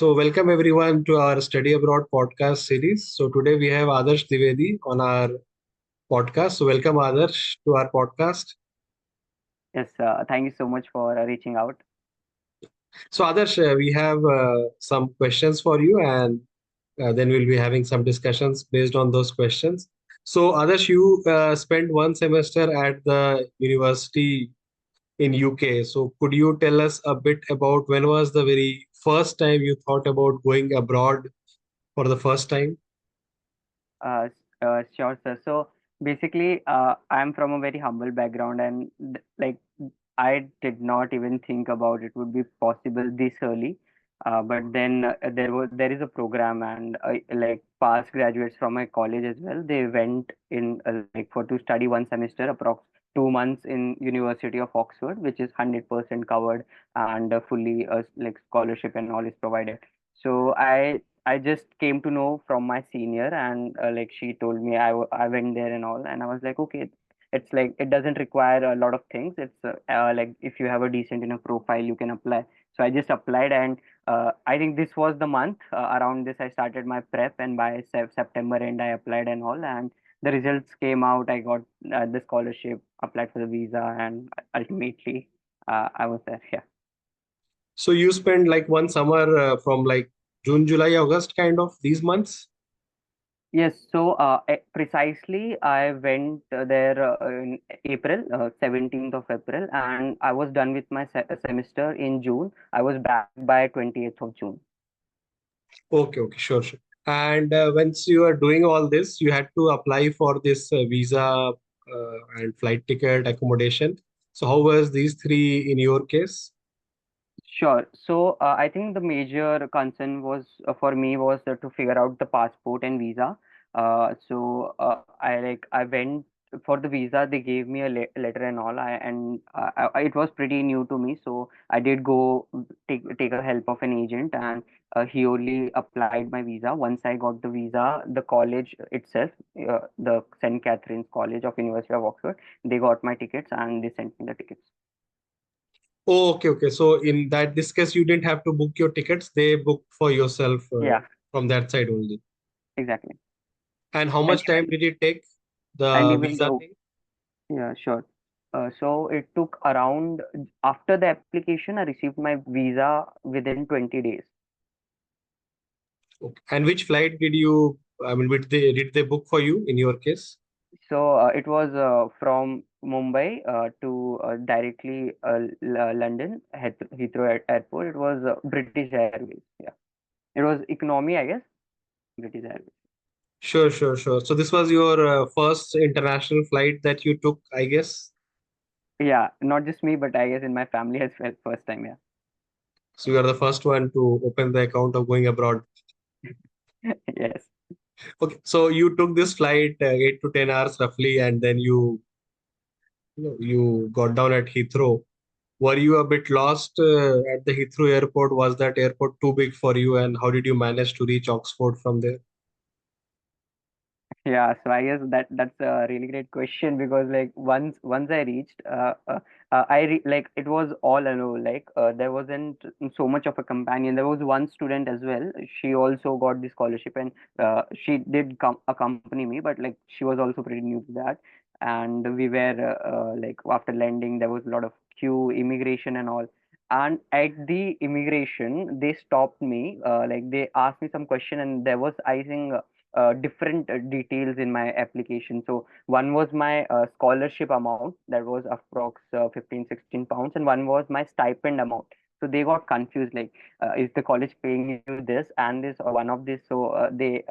So, welcome everyone to our Study Abroad podcast series. So, today we have Adarsh Dwivedi on our podcast. So, welcome Adarsh to our podcast. Yes, thank you so much for reaching out. So, Adarsh, we have some questions for you, and then we'll be having some discussions based on those questions. So, Adarsh, you spent one semester at the university in UK. So, could you tell us a bit about when was the very first time you thought about going abroad for the first time? Sure, sir. So basically, I'm from a very humble background, and I did not even think about it would be possible this early. But then there is a program, and like past graduates from my college as well. They went in like for to study one semester, approx 2 months in University of Oxford, which is 100% covered and fully like scholarship and all is provided. So I just came to know from my senior, and like she told me I went there and all, and I was like, okay, it's like it doesn't require a lot of things. It's like if you have a decent enough profile, you can apply. So I just applied, and I think this was the month around this I started my prep, and by September end I applied and all, and the results came out. I got the scholarship, applied for the visa, and ultimately I was there. Yeah. So you spend like one summer from like June, July, August kind of these months? Yes, so precisely, I went there in April, 17th of April, and I was done with my semester in June. I was back by 28th of June. Okay, okay, sure, sure. And once you are doing all this, you had to apply for this visa and flight ticket, accommodation. So how was these three in your case? Sure. So I think the major concern was for me was to figure out the passport and visa. I went for the visa. They gave me a letter and all. It was pretty new to me, so I did go take a help of an agent, and he only applied my visa. Once I got the visa, the college itself, the St. Catherine's College of University of Oxford, they got my tickets and they sent me the tickets. Oh, okay, okay. So in that this case, you didn't have to book your tickets. They booked for yourself Yeah, from that side only. exactly. And how And much time did it take, and the even visa though thing? Yeah, sure. So it took around after the application, I received my visa within 20 days. Okay. And which flight did you, I mean, did they book for you in your case? So it was from Mumbai to directly London Heathrow Airport. It was British Airways. Yeah, it was economy, I guess. British Airways. Sure, sure, sure. So this was your first international flight that you took, I guess. Yeah, not just me, but I guess in my family as well. First time, So you are the first one to open the account of going abroad. yeah. Yes. Okay, so you took this flight 8 to 10 hours roughly, and then you got down at Heathrow. Were you a bit lost at the Heathrow airport? Was that airport too big for you, and how did you manage to reach Oxford from there? Yeah, so I guess that's a really great question because like once I reached like it was all alone, like there wasn't so much of a companion. There was one student as well. She also got the scholarship, and she did accompany me, but like she was also pretty new to that. And we were like after landing there was a lot of queue, immigration and all. And at the immigration they stopped me, like they asked me some question, and there was I think different details in my application. So one was my scholarship amount, that was approx 15 16 pounds, and one was my stipend amount. So they got confused, like is the college paying you this and this or one of this? So they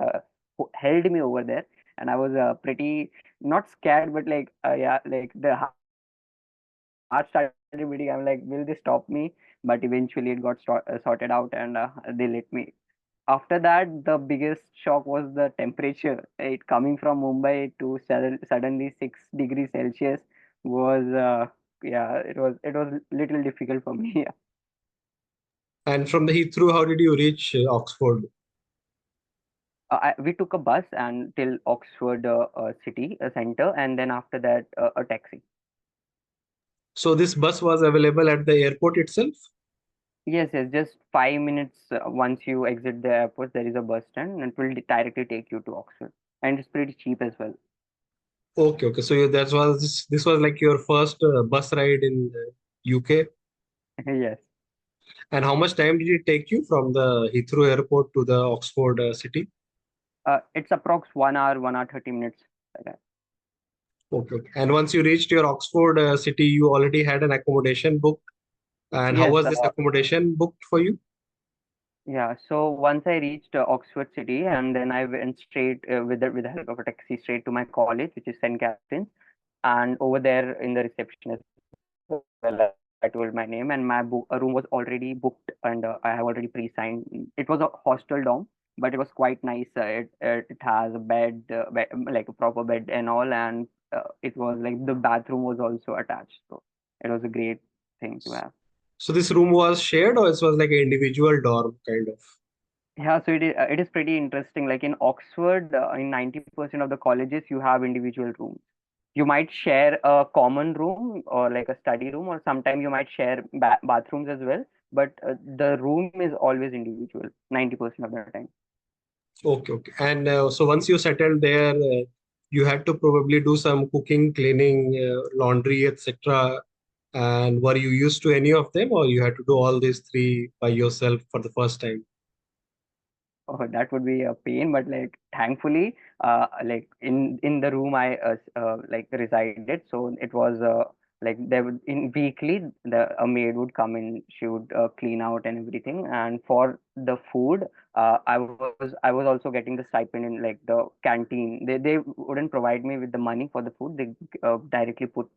held me over there, and I was pretty not scared, but like yeah, like the heart started beating. I'm like, will they stop me? But eventually it got sorted out, and they let me. After that, the biggest shock was the temperature. It coming from Mumbai to suddenly 6 degrees Celsius was yeah, it was little difficult for me. Yeah. And from the Heathrow, how did you reach Oxford? We took a bus and till Oxford city center, and then after that a taxi. So this bus was available at the airport itself? Yes, yes, just 5 minutes once you exit the airport, there is a bus stand and it will directly take you to Oxford. And it's pretty cheap as well. Okay, okay. So that was this was like your first bus ride in UK. Yes. And how much time did it take you from the Heathrow Airport to the Oxford city? It's approx 1 hour, 1 hour, 30 minutes. Like that. Okay, okay. And once you reached your Oxford city, you already had an accommodation booked. And how Yes, was this accommodation booked for you? yeah. So once I reached Oxford City, and then I went straight with the help of a taxi straight to my college, which is St. Catherine's. And over there in the receptionist, well, I told my name, and my room was already booked, and I have already pre-signed. It was a hostel dorm, but it was quite nice. It has a bed, like a proper bed and all, and it was like the bathroom was also attached. So it was a great thing to have. So this room was shared or it was like an individual dorm kind of? Yeah, so it is pretty interesting. Like in Oxford, in 90% of the colleges, you have individual rooms. You might share a common room or like a study room, or sometime you might share bathrooms as well. But the room is always individual, 90% of the time. Okay, okay. And so once you settled there, you had to probably do some cooking, cleaning, laundry, etc. And were you used to any of them, or you had to do all these three by yourself for the first time? Oh, that would be a pain, but like thankfully, like in the room I like resided, so it was like there would in weekly the a maid would come in, she would clean out and everything, and for the food, I was also getting the stipend in like the canteen. They wouldn't provide me with the money for the food. They directly put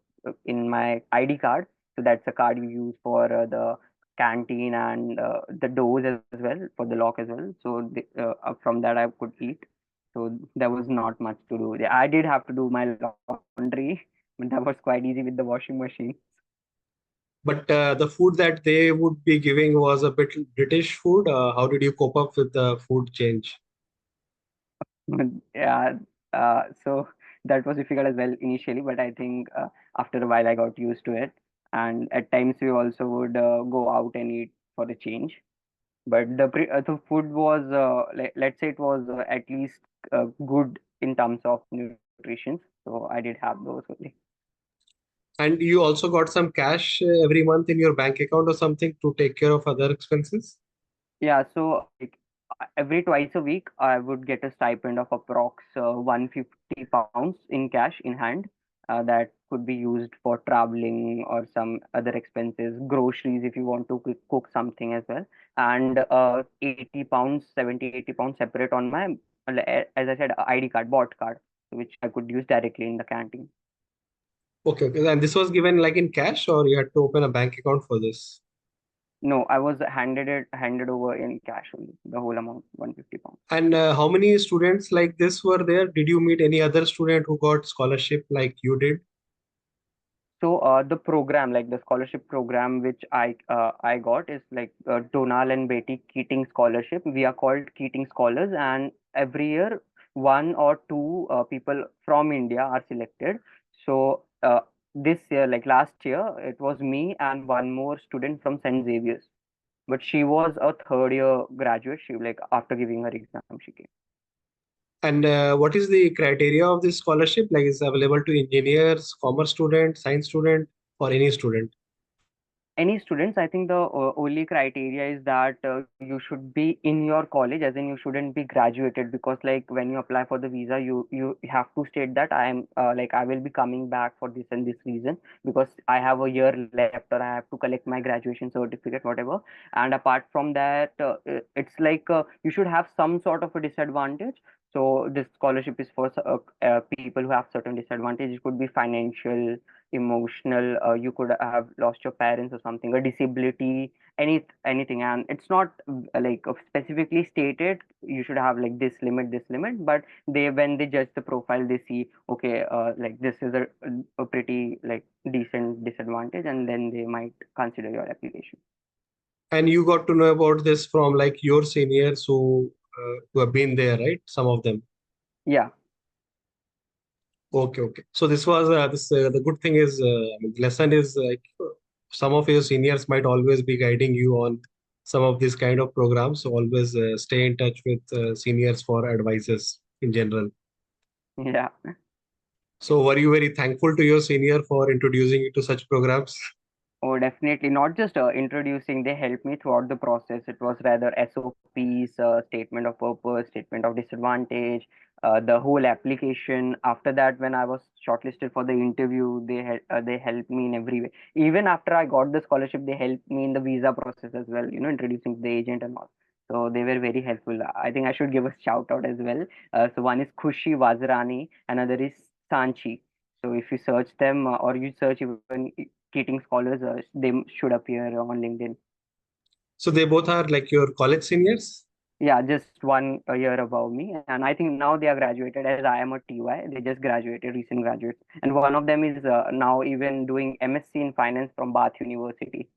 in my ID card, so that's a card you use for the canteen and the doors as well for the lock as well. So from that I could eat. So there was not much to do. Yeah, I did have to do my laundry, but that was quite easy with the washing machine. But the food that they would be giving was a bit British food. How did you cope up with the food change? Yeah, so that was difficult as well initially, but I think after a while I got used to it. And at times we also would go out and eat for a change. But the food was let's say it was at least good in terms of nutrition. So I did have those only. And you also got some cash every month in your bank account or something to take care of other expenses? Yeah, so like every twice a week, I would get a stipend of approx 150 pounds in cash in hand. That could be used for traveling or some other expenses, groceries if you want to cook something as well. And 80 pounds, 70, 80 pounds separate on my, as I said, ID card, bought card, which I could use directly in the canteen. Okay, okay. And this was given like in cash, or you had to open a bank account for this? No, I was handed over in cash only, the whole amount, 150 pounds. And how many students like this were there? Did you meet any other student who got scholarship like you did? So the program, like the scholarship program, which I got is like Donal and Betty Keating scholarship. We are called Keating scholars, and every year one or two people from India are selected. So this year, like last year, it was me and one more student from St. Xavier's. But she was a third year graduate. She like after giving her exam, she came. And what is the criteria of this scholarship? Like, is it available to engineers, commerce student, science student, or any student? Any students, I think the only criteria is that you should be in your college, as in you shouldn't be graduated, because like when you apply for the visa, you have to state that I am like I will be coming back for this and this reason, because I have a year left or I have to collect my graduation certificate, whatever. And apart from that, it's like you should have some sort of a disadvantage. So this scholarship is for people who have certain disadvantage. It could be financial, emotional, you could have lost your parents or something, a disability, anything. And it's not like specifically stated you should have like this limit, but they when they judge the profile, they see okay, like this is a pretty like decent disadvantage, and then they might consider your application. And you got to know about this from like your seniors who have been there, right? Some of them. Yeah. Okay, okay. So this was this the good thing is I mean, lesson is like some of your seniors might always be guiding you on some of these kind of programs. So always stay in touch with seniors for advices in general. Yeah. So were you very thankful to your senior for introducing you to such programs? Oh, definitely. Not just introducing, they helped me throughout the process. It was rather SOPs, statement of purpose, statement of disadvantage, the whole application. After that, when I was shortlisted for the interview, they helped me in every way. Even after I got the scholarship, they helped me in the visa process as well. Introducing the agent and all. So they were very helpful. I think I should give a shout out as well. So one is Khushi Wazrani, another is Sanchi. So if you search them or you search even Keating scholars, they should appear on LinkedIn. So they both are like your college seniors? Yeah, just one a year above me, and I think now they are graduated as I am a TY. They just graduated, recent graduates, and one of them is now even doing MSc in finance from Bath University.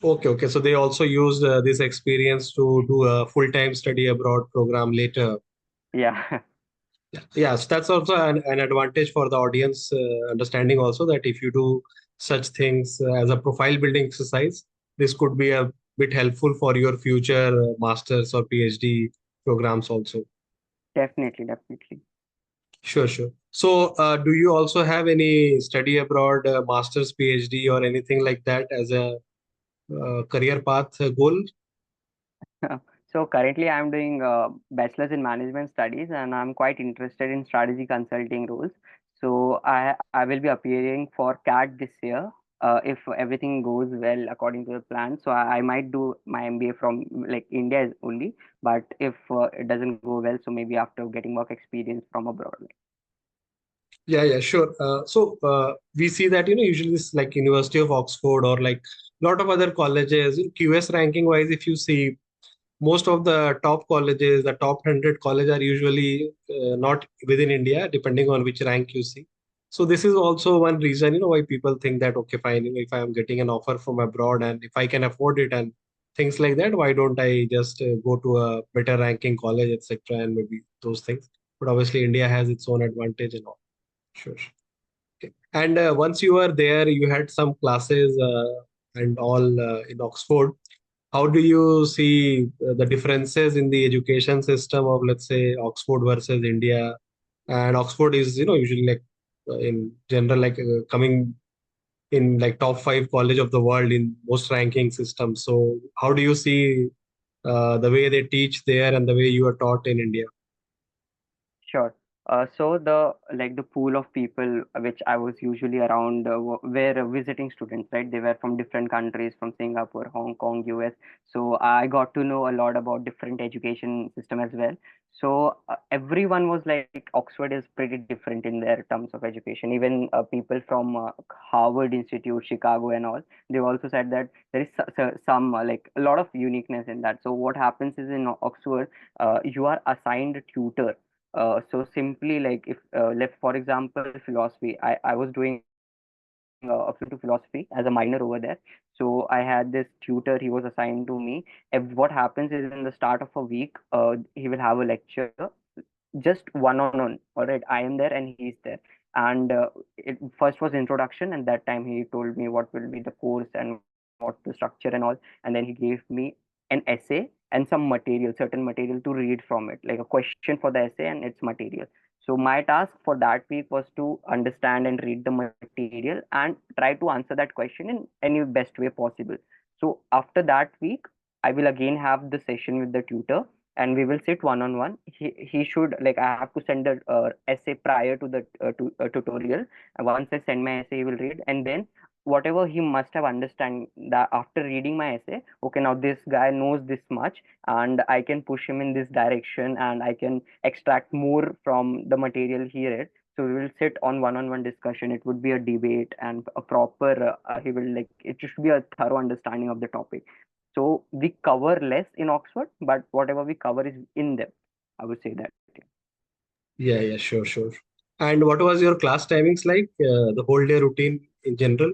Okay, okay. So they also used this experience to do a full-time study abroad program later. Yeah, Yes, that's also an advantage for the audience understanding also that if you do such things as a profile building exercise, this could be a bit helpful for your future masters or PhD programs also. definitely, definitely. Sure, sure. So, do you also have any study abroad, masters, PhD, or anything like that as a career path goal? So currently, I'm doing bachelor's in management studies, and I'm quite interested in strategy consulting roles. So I will be appearing for CAT this year, if everything goes well according to the plan. So I might do my MBA from like India only, but if it doesn't go well, so maybe after getting work experience from abroad. Yeah, yeah, sure. So we see that usually this like University of Oxford or like a lot of other colleges in QS ranking wise, if you see most of the top colleges, the top 100 college are usually not within India, depending on which rank you see. So this is also one reason why people think that okay, fine, if I am getting an offer from abroad and if I can afford it and things like that, why don't I just go to a better ranking college, etc. and maybe those things. But obviously, India has its own advantage and all. Sure. Okay. And once you were there, you had some classes and all in Oxford. How do you see the differences in the education system of, let's say, Oxford versus India? And Oxford is, usually like in general, like coming in like top five college of the world in most ranking systems. So how do you see the way they teach there and the way you are taught in India? Sure. So the pool of people which I was usually around were visiting students, right? They were from different countries, from Singapore, Hong Kong, US. So I got to know a lot about different education system as well. So everyone was like Oxford is pretty different in their terms of education. Even people from Harvard Institute, Chicago, and all, they also said that there is some like a lot of uniqueness in that. So what happens is in Oxford, you are assigned a tutor. So simply like if like for example philosophy, I was doing a philosophy as a minor over there. So I had this tutor, he was assigned to me. What happens is in the start of a week, he will have a lecture just one on one. All right, I am there and he's there. And it first was introduction, and that time he told me what will be the course and what the structure and all. And then he gave me an essay and some material, certain material to read from it, like a question for the essay and its material. So my task for that week was to understand and read the material and try to answer that question in any best way possible. So after that week, I will again have the session with the tutor, and we will sit one on one. He should like, I have to send the essay prior to the tutorial. And once I send my essay, he will read, and then whatever he must have understand that after reading my essay, okay, now this guy knows this much, and I can push him in this direction, and I can extract more from the material he read. So we will sit on one-on-one discussion. It would be a debate and a proper. He will like, it should be a thorough understanding of the topic. So we cover less in Oxford, but whatever we cover is in depth. I would say that. Yeah, yeah, sure, sure. And what was your class timings like? The whole day routine in general?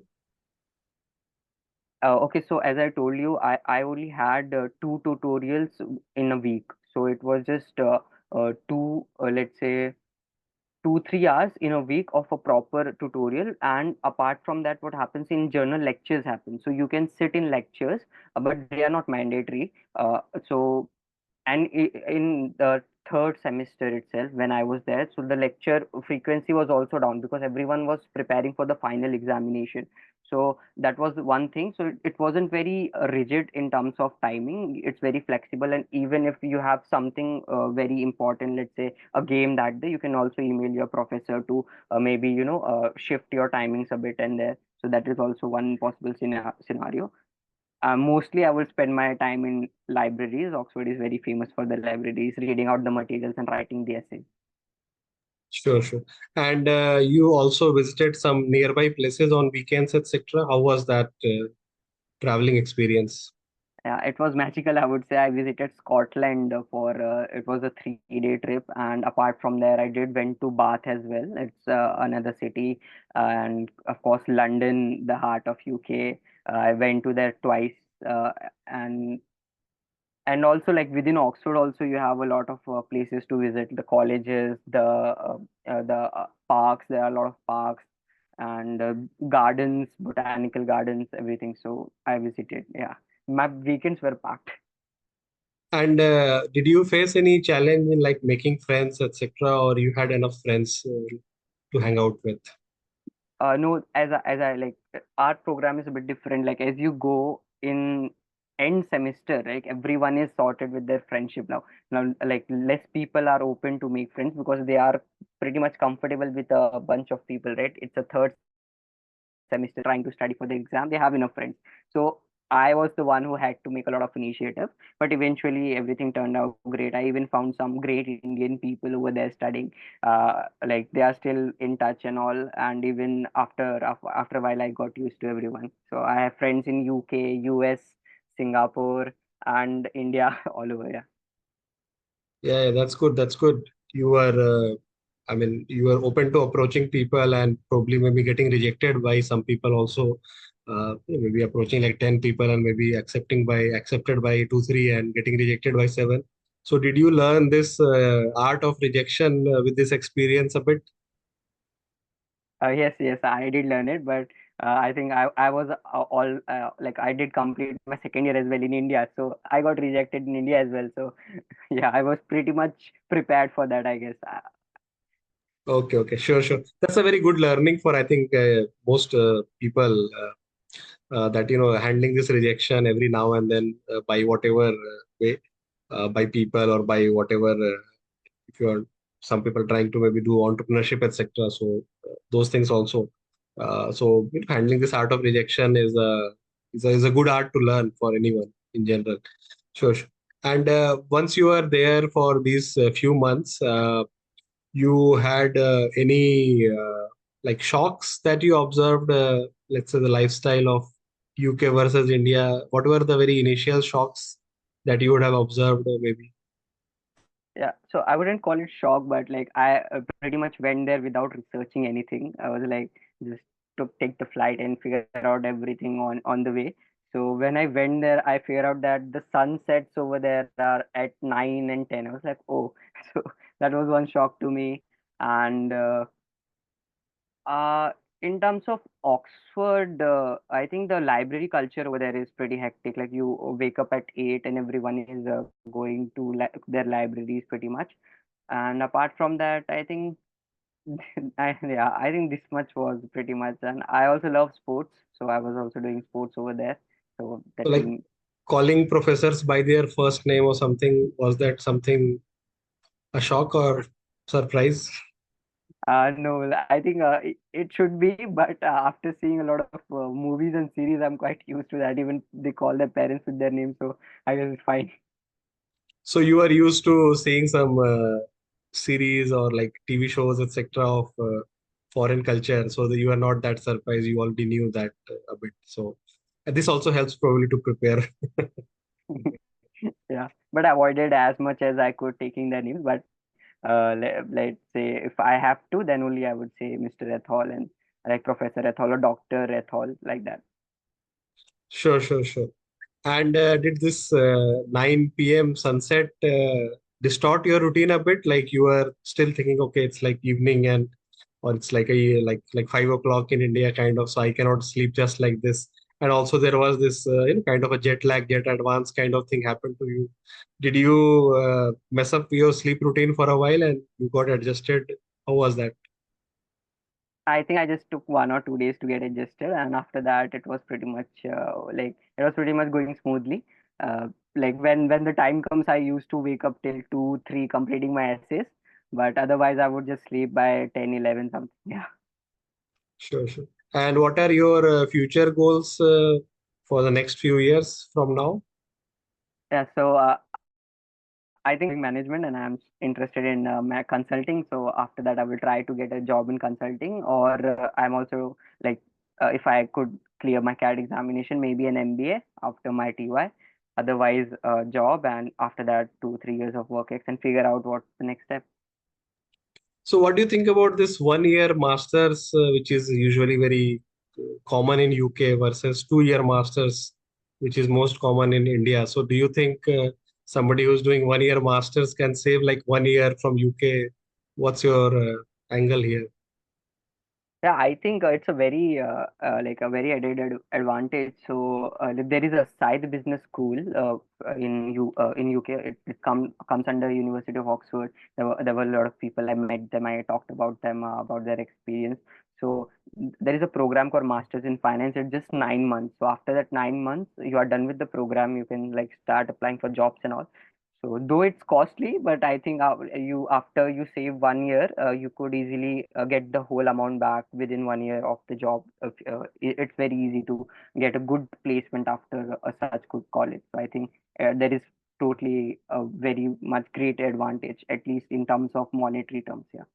Okay, so as I told you, I only had two tutorials in a week. So it was just two, let's say 2 3 hours in a week of a proper tutorial. And apart from that, what happens in journal lectures happen, so you can sit in lectures, but they are not mandatory. So and in the third semester itself, when I was there, so the lecture frequency was also down because everyone was preparing for the final examination. So that was one thing. So it wasn't very rigid in terms of timing. It's very flexible, and even if you have something very important, let's say a game that day, you can also email your professor to maybe shift your timings a bit and there. So that is also one possible scenario. Mostly, I would spend my time in libraries. Oxford is very famous for the libraries, reading out the materials and writing the essays. Sure, sure. And you also visited some nearby places on weekends, etc. How was that traveling experience? Yeah, it was magical, I would say. I visited Scotland for it was a 3 day trip, and apart from there, I did went to Bath as well. It's another city, and of course, London, the heart of UK. I went to there twice, and also like within Oxford also you have a lot of places to visit, the colleges, the parks. There are a lot of parks and gardens, botanical gardens, everything. So I visited. Yeah, my weekends were packed. And did you face any challenge in like making friends, etc., or you had enough friends to hang out with? No, as I like, our program is a bit different. Like as you go in end semester, like everyone is sorted with their friendship now. Now, like less people are open to make friends because they are pretty much comfortable with a bunch of people, right? It's a third semester, everyone is trying to study for the exam, they have enough friends. So I was the one who had to make a lot of initiative, but eventually everything turned out great. I even found some great Indian people over there studying. Like they are still in touch and all, and even after a while I got used to everyone. So I have friends in UK, US, Singapore, and India, all over. Yeah. Yeah, that's good. That's good. You were, I mean, you were open to approaching people and probably maybe getting rejected by some people also. Maybe approaching like 10 people and maybe accepted by two, three and getting rejected by seven. So did you learn this art of rejection with this experience a bit? Yes, yes, I did learn it, but I think I was all like I did complete my second year as well in India, so I got rejected in India as well. So yeah, I was pretty much prepared for that, I guess. Okay, okay, sure, sure. That's a very good learning for I think most people that handling this rejection every now and then by whatever way, by people or by whatever. If you are some people trying to maybe do entrepreneurship, etc. So those things also. So handling this art of rejection is a good art to learn for anyone in general. Sure, sure. And once you are there for these few months, you had any like shocks that you observed, let's say the lifestyle of UK versus India. What were the very initial shocks that you would have observed, maybe? Yeah, so I wouldn't call it shock, but like I pretty much went there without researching anything. I was like just to take the flight and figure out everything on the way. So when I went there, I figured out that the sunsets over there are at 9 and 10. I was like, oh, so that was one shock to me. And uh, in terms of Oxford, I think the library culture over there is pretty hectic. Like you wake up at 8 and everyone is going to their libraries pretty much. And apart from that, I think I think this much was pretty much. And I also love sports, so I was also doing sports over there. So So that like team. calling professors by their first name or something, was that something a shock or surprise? No, I think it should be, but after seeing a lot of movies and series, I'm quite used to that. Even they call their parents with their name, so I guess it's fine. So you are used to seeing some series or like TV shows, etc., of foreign culture, so that you are not that surprised. You already knew that a bit. So and this also helps probably to prepare. Yeah, but I avoided as much as I could taking their names. But let's say if I have to, then only I would say Mr. Ethol and like Professor Ethol or Doctor Ethol, like that. Sure, sure, sure. And did this 9 p.m. sunset? distort your routine a bit? Like you are still thinking, okay, it's like evening and or it's like a like 5 o'clock in India kind of, so I cannot sleep just like this. And also there was this kind of a jet lag, jet advance kind of thing happened to you. Did you mess up your sleep routine for a while and you got adjusted? How was that? I think I just took 1 or 2 days to get adjusted, and after that, it was pretty much it was pretty much going smoothly. Like when the time comes, I used to wake up till 2, 3 completing my essays, but otherwise I would just sleep by 10, 11 something. Yeah, Sure, sure. And what are your future goals for the next few years from now? yeah. So I think management, and I'm interested in consulting. So after that, I will try to get a job in consulting, or I'm also like if I could clear my CAT examination, maybe an MBA after my TY. Otherwise, a job, and after that, 2, 3 years of work ex and figure out what's the next step. So, what do you think about this 1 year masters, which is usually very common in UK versus 2 year masters, which is most common in India? So, do you think somebody who's doing 1 year masters can save like 1 year from UK? What's your angle here? Yeah, I think it's a very like a very added advantage. So like there is a side business school in UK. It comes under University of Oxford. There were a lot of people. I met them. I talked about them about their experience. So there is a program called Masters in Finance. It's just 9 months. So after that 9 months, you are done with the program. You can like start applying for jobs and all. So though it's costly, but I think you after you save 1 year, you could easily get the whole amount back within 1 year of the job. It's very easy to get a good placement after a such good college. So I think there is totally a very much great advantage, at least in terms of monetary terms. Yeah.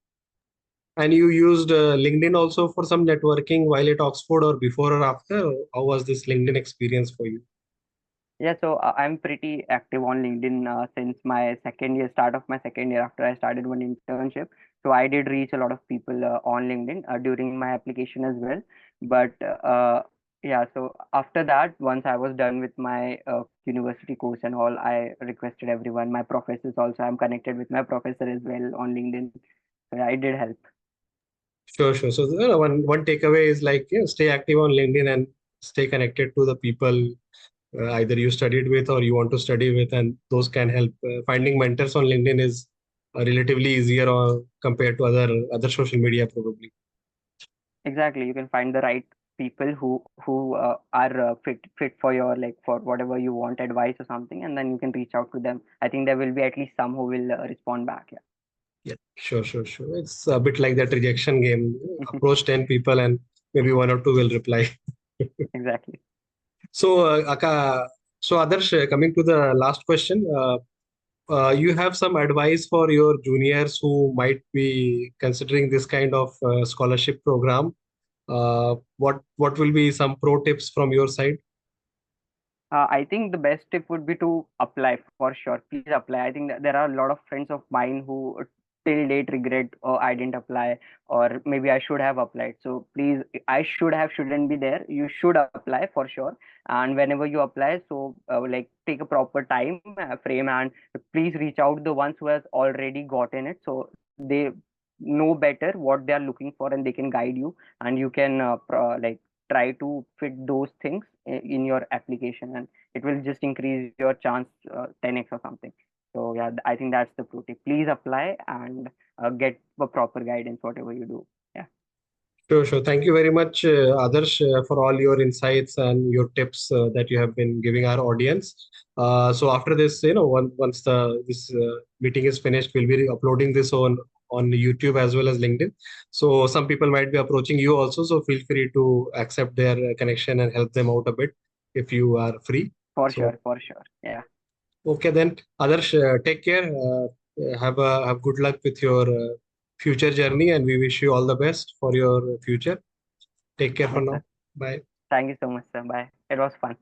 And you used LinkedIn also for some networking while at Oxford or before or after? How was this LinkedIn experience for you? Yeah, so I'm pretty active on LinkedIn since my second year, start of my second year after I started one internship. So I did reach a lot of people on LinkedIn during my application as well. But yeah, so after that, once I was done with my university course and all, I requested everyone, my professors also. I'm connected with my professor as well on LinkedIn. So yeah, it did help. Sure, sure. So one takeaway is like stay active on LinkedIn and stay connected to the people either you studied with or you want to study with, and those can help. Finding mentors on LinkedIn is relatively easier or compared to other social media probably. Exactly, you can find the right people who are fit for your like for whatever you want advice or something, and then you can reach out to them. I think there will be at least some who will respond back. Yeah, sure, sure, sure. It's a bit like that rejection game. Yeah, Approach 10 people and maybe one or two will reply. exactly. So, Adarsh, coming to the last question, you have some advice for your juniors who might be considering this kind of scholarship program. What will be some pro tips from your side? I think the best tip would be to apply for sure. Please apply. I think that there are a lot of friends of mine who till date regret, oh, I didn't apply, or maybe I should have applied. So please, I should have shouldn't be there. You should apply for sure. And whenever you apply, so like take a proper time frame and please reach out the ones who has already gotten it. So they know better what they are looking for and they can guide you and you can like try to fit those things in your application and it will just increase your chance 10x or something. So yeah, I think that's the pro tip. Please apply and get the proper guidance whatever you do. Yeah, Sure, sure. Thank you very much, Adarsh, for all your insights and your tips that you have been giving our audience. So after this, once the this meeting is finished, we'll be uploading this on YouTube as well as LinkedIn. So some people might be approaching you also. So feel free to accept their connection and help them out a bit if you are free. for So sure, for sure. Yeah, okay then, Adarsh, take care. Have good luck with your future journey, and we wish you all the best for your future. Take care for yes now. sir. Bye. Thank you so much sir. Bye. It was fun.